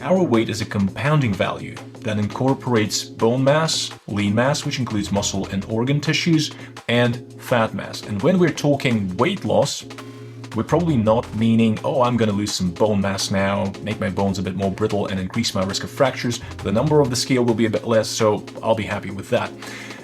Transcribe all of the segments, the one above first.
Our weight is a compounding value that incorporates bone mass, lean mass, which includes muscle and organ tissues, and fat mass. And when we're talking weight loss, we're probably not meaning, oh, I'm going to lose some bone mass now, make my bones a bit more brittle and increase my risk of fractures. The number of the scale will be a bit less, so I'll be happy with that.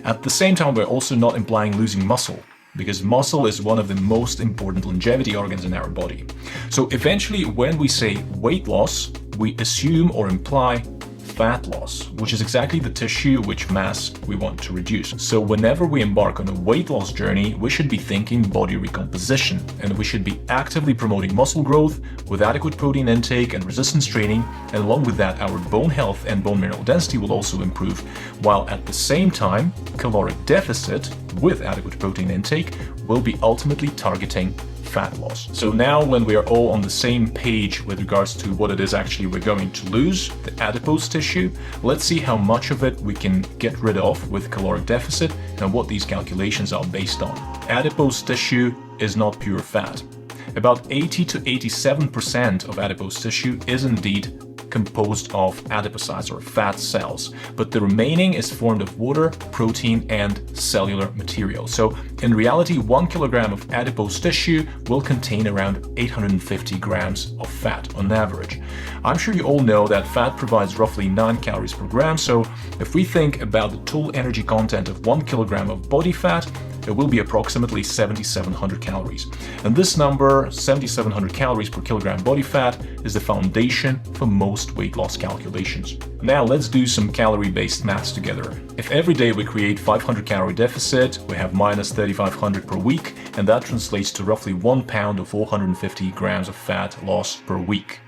At the same time, we're also not implying losing muscle, because muscle is one of the most important longevity organs in our body. So eventually, when we say weight loss, we assume or imply fat loss, which is exactly the tissue which mass we want to reduce. So whenever we embark on a weight loss journey, we should be thinking body recomposition, and we should be actively promoting muscle growth with adequate protein intake and resistance training, and along with that, our bone health and bone mineral density will also improve, while at the same time, caloric deficit with adequate protein intake will be ultimately targeting fat loss. So now when we are all on the same page with regards to what it is actually we're going to lose, the adipose tissue, let's see how much of it we can get rid of with caloric deficit and what these calculations are based on. Adipose tissue is not pure fat. About 80 to 87% of adipose tissue is indeed composed of adipocytes or fat cells, but the remaining is formed of water, protein, and cellular material. So in reality, 1 kilogram of adipose tissue will contain around 850 grams of fat on average. I'm sure you all know that fat provides roughly 9 calories per gram, so if we think about the total energy content of 1 kilogram of body fat, it will be approximately 7,700 calories. And this number, 7,700 calories per kilogram body fat, is the foundation for most weight loss calculations. Now let's do some calorie-based maths together. If every day we create 500 calorie deficit, we have minus 3,500 per week, and that translates to roughly 1 pound or 450 grams of fat loss per week.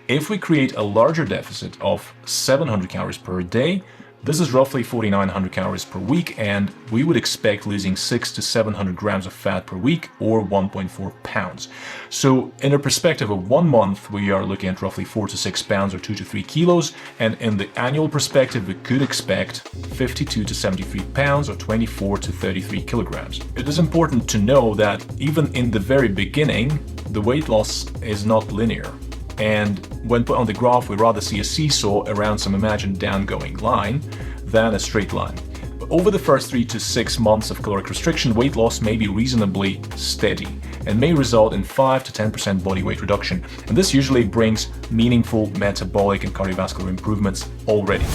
If we create a larger deficit of 700 calories per day, this is roughly 4,900 calories per week, and we would expect losing 600 to 700 grams of fat per week, or 1.4 pounds. So in a perspective of 1 month, we are looking at roughly 4 to 6 pounds or 2 to 3 kilos, and in the annual perspective, we could expect 52 to 73 pounds or 24 to 33 kilograms. It is important to know that even in the very beginning, the weight loss is not linear. And when put on the graph, we rather see a seesaw around some imagined down-going line than a straight line. But over the first 3 to 6 months of caloric restriction, weight loss may be reasonably steady and may result in 5 to 10% body weight reduction. And this usually brings meaningful metabolic and cardiovascular improvements already.